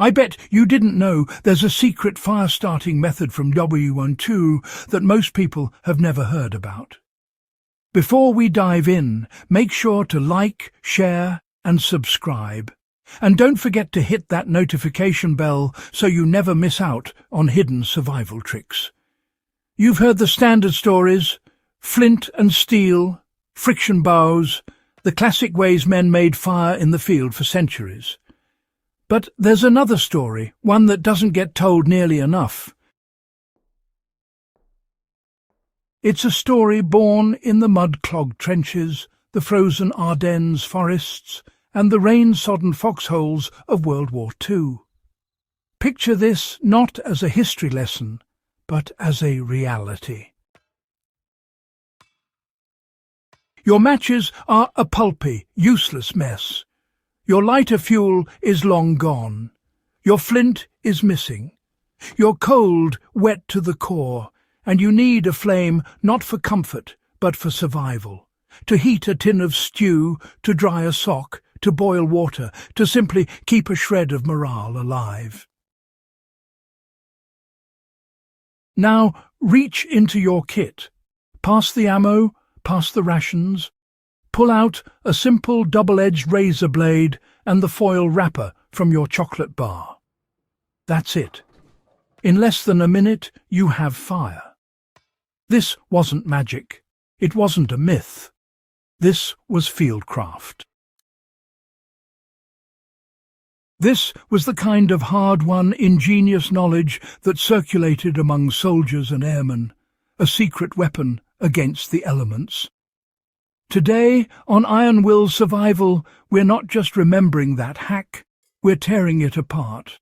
I bet you didn't know there's a secret fire-starting method from WWII that most people have never heard about. Before we dive in, make sure to like, share, and subscribe. And don't forget to hit that notification bell so you never miss out on hidden survival tricks. You've heard the standard stories: flint and steel, friction bows, the classic ways men made fire in the field for centuries. But there's another story, one that doesn't get told nearly enough. It's a story born in the mud-clogged trenches, the frozen Ardennes forests, and the rain-sodden foxholes of World War II. Picture this not as a history lesson, but as a reality. Your matches are a pulpy, useless mess. Your lighter fuel is long gone. Your flint is missing. You're cold, wet to the core, and you need a flame not for comfort, but for survival. To heat a tin of stew, to dry a sock, to boil water, to simply keep a shred of morale alive. Now reach into your kit. Past the ammo, past the rations. Pull out a simple double-edged razor blade and the foil wrapper from your chocolate bar. That's it. In less than a minute, you have fire. This wasn't magic. It wasn't a myth. This was Fieldcraft. This was the kind of hard-won, ingenious knowledge that circulated among soldiers and airmen, a secret weapon against the elements. Today, on IronWill Survival, we're not just remembering that hack, we're tearing it apart.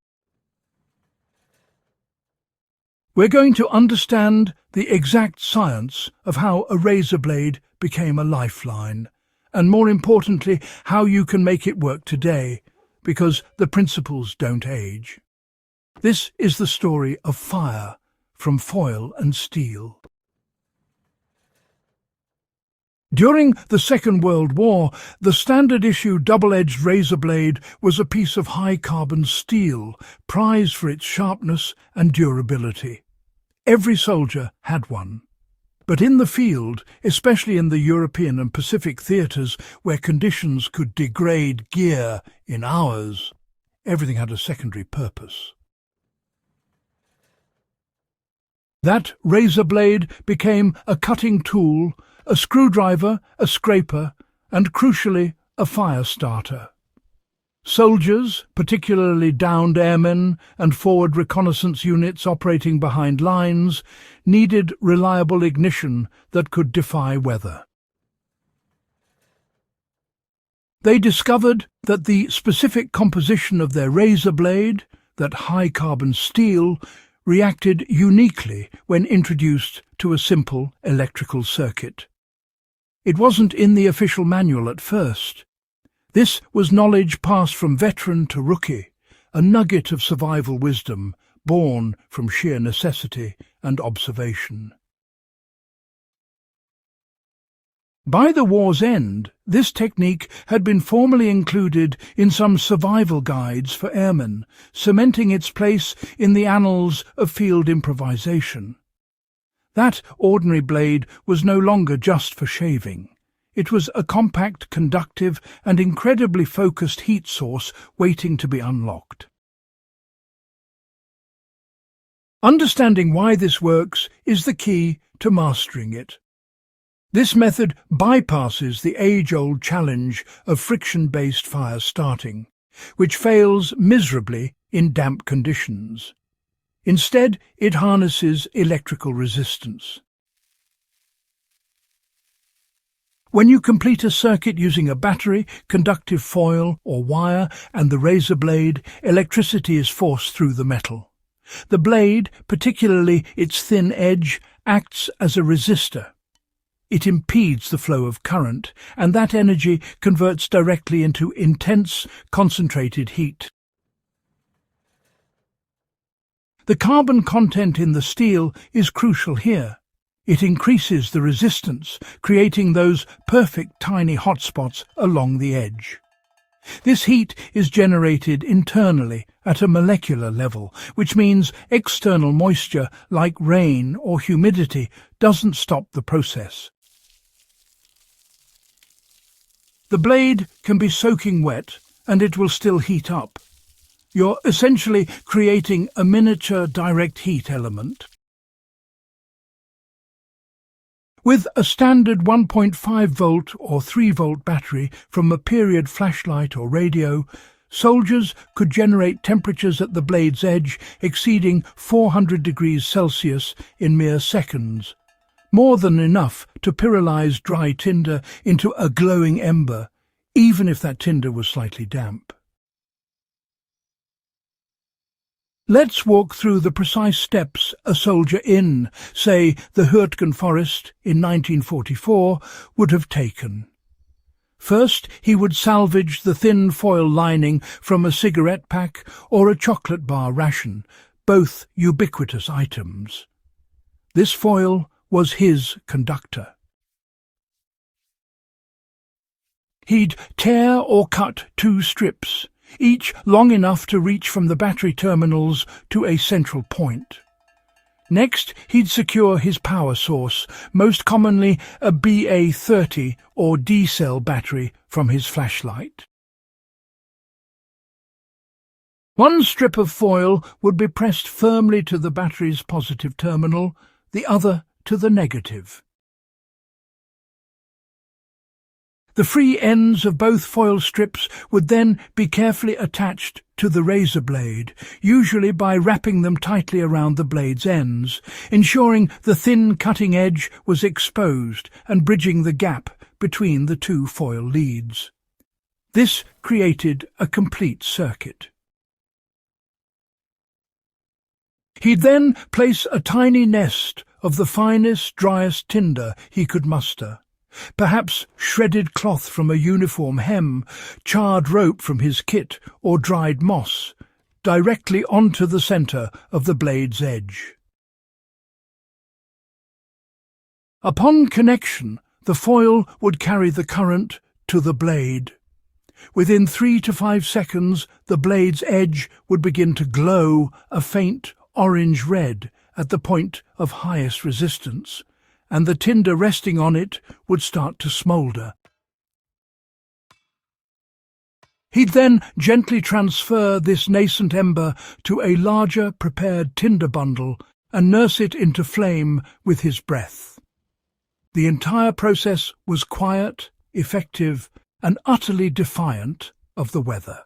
We're going to understand the exact science of how a razor blade became a lifeline, and more importantly, how you can make it work today, because the principles don't age. This is the story of fire from foil and steel. During the Second World War, the standard-issue double-edged razor blade was a piece of high-carbon steel, prized for its sharpness and durability. Every soldier had one. But in the field, especially in the European and Pacific theatres where conditions could degrade gear in hours, everything had a secondary purpose. That razor blade became a cutting tool, a screwdriver, a scraper, and crucially, a fire starter. Soldiers, particularly downed airmen and forward reconnaissance units operating behind lines, needed reliable ignition that could defy weather. They discovered that the specific composition of their razor blade, that high-carbon steel, reacted uniquely when introduced to a simple electrical circuit. It wasn't in the official manual at first. This was knowledge passed from veteran to rookie, a nugget of survival wisdom born from sheer necessity and observation. By the war's end, this technique had been formally included in some survival guides for airmen, cementing its place in the annals of field improvisation. That ordinary blade was no longer just for shaving. It was a compact, conductive, and incredibly focused heat source waiting to be unlocked. Understanding why this works is the key to mastering it. This method bypasses the age-old challenge of friction-based fire starting, which fails miserably in damp conditions. Instead, it harnesses electrical resistance. When you complete a circuit using a battery, conductive foil or wire and the razor blade, electricity is forced through the metal. The blade, particularly its thin edge, acts as a resistor. It impedes the flow of current, and that energy converts directly into intense, concentrated heat. The carbon content in the steel is crucial here. It increases the resistance, creating those perfect tiny hotspots along the edge. This heat is generated internally at a molecular level, which means external moisture like rain or humidity doesn't stop the process. The blade can be soaking wet and it will still heat up. You're essentially creating a miniature direct heat element. With a standard 1.5 volt or 3 volt battery from a period flashlight or radio, soldiers could generate temperatures at the blade's edge exceeding 400 degrees Celsius in mere seconds, more than enough to pyrolyze dry tinder into a glowing ember, even if that tinder was slightly damp. Let's walk through the precise steps a soldier in, say, the Hürtgen forest in 1944, would have taken. First, he would salvage the thin foil lining from a cigarette pack or a chocolate bar ration, both ubiquitous items. This foil was his conductor. He'd tear or cut 2 strips, each long enough to reach from the battery terminals to a central point. Next, he'd secure his power source, most commonly a BA30 or D-cell battery from his flashlight. One strip of foil would be pressed firmly to the battery's positive terminal, the other to the negative. The free ends of both foil strips would then be carefully attached to the razor blade, usually by wrapping them tightly around the blade's ends, ensuring the thin cutting edge was exposed and bridging the gap between the 2 foil leads. This created a complete circuit. He'd then place a tiny nest of the finest, driest tinder he could muster. Perhaps shredded cloth from a uniform hem, charred rope from his kit, or dried moss, directly onto the centre of the blade's edge. Upon connection, the foil would carry the current to the blade. Within 3 to 5 seconds, the blade's edge would begin to glow a faint orange-red at the point of highest resistance, and the tinder resting on it would start to smoulder. He'd then gently transfer this nascent ember to a larger prepared tinder bundle and nurse it into flame with his breath. The entire process was quiet, effective, and utterly defiant of the weather.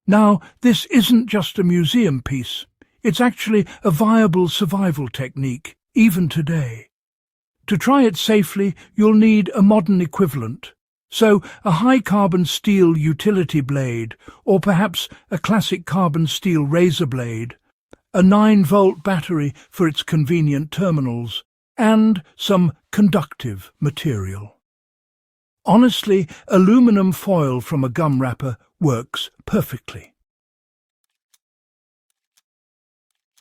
Now, this isn't just a museum piece. It's actually a viable survival technique, even today. To try it safely, you'll need a modern equivalent, so a high-carbon steel utility blade, or perhaps a classic carbon steel razor blade, a 9-volt battery for its convenient terminals, and some conductive material. Honestly, aluminum foil from a gum wrapper works perfectly.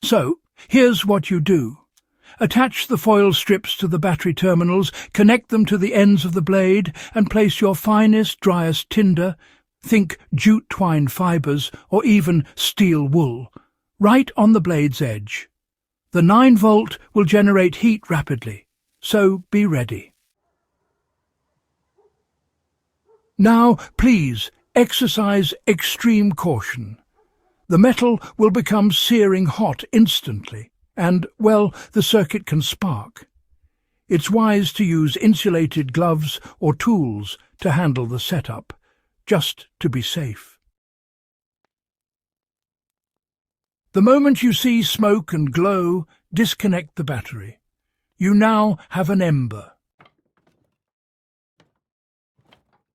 So, here's what you do. Attach the foil strips to the battery terminals, connect them to the ends of the blade, and place your finest, driest tinder, think jute twine fibres or even steel wool, right on the blade's edge. The 9-volt will generate heat rapidly, so be ready. Now, please, exercise extreme caution. The metal will become searing hot instantly, and, well, the circuit can spark. It's wise to use insulated gloves or tools to handle the setup, just to be safe. The moment you see smoke and glow, disconnect the battery. You now have an ember.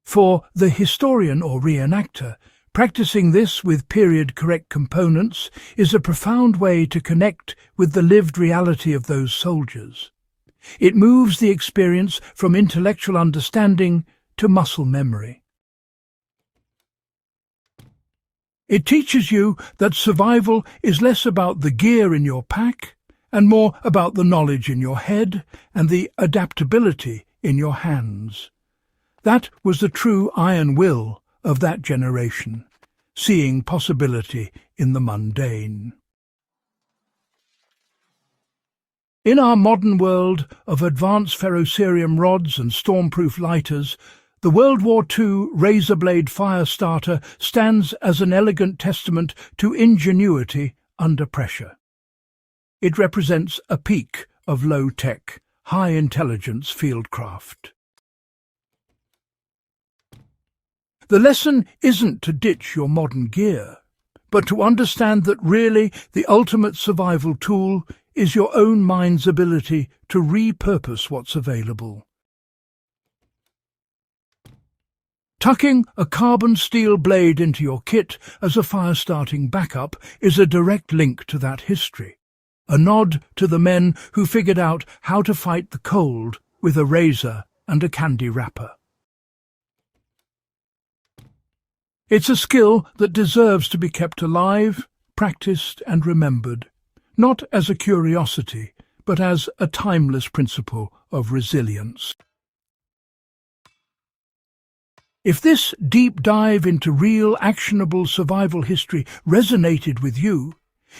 For the historian or reenactor, practicing this with period-correct components is a profound way to connect with the lived reality of those soldiers. It moves the experience from intellectual understanding to muscle memory. It teaches you that survival is less about the gear in your pack and more about the knowledge in your head and the adaptability in your hands. That was the true iron will of that generation, seeing possibility in the mundane. In our modern world of advanced ferrocerium rods and stormproof lighters, the World War II razor blade fire starter stands as an elegant testament to ingenuity under pressure. It represents a peak of low-tech, high-intelligence fieldcraft. The lesson isn't to ditch your modern gear, but to understand that really the ultimate survival tool is your own mind's ability to repurpose what's available. Tucking a carbon steel blade into your kit as a fire-starting backup is a direct link to that history, a nod to the men who figured out how to fight the cold with a razor and a candy wrapper. It's a skill that deserves to be kept alive, practiced and remembered, not as a curiosity, but as a timeless principle of resilience. If this deep dive into real, actionable survival history resonated with you,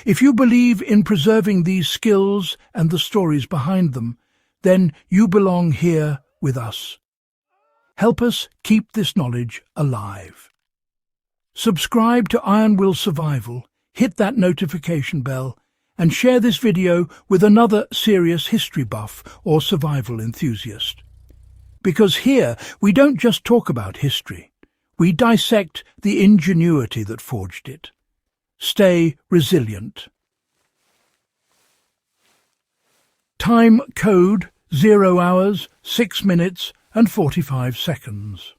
if you believe in preserving these skills and the stories behind them, then you belong here with us. Help us keep this knowledge alive. Subscribe to IronWill Survival, hit that notification bell, and share this video with another serious history buff or survival enthusiast. Because here we don't just talk about history, we dissect the ingenuity that forged it. Stay resilient. Time code 0 hours, 6 minutes and 45 seconds.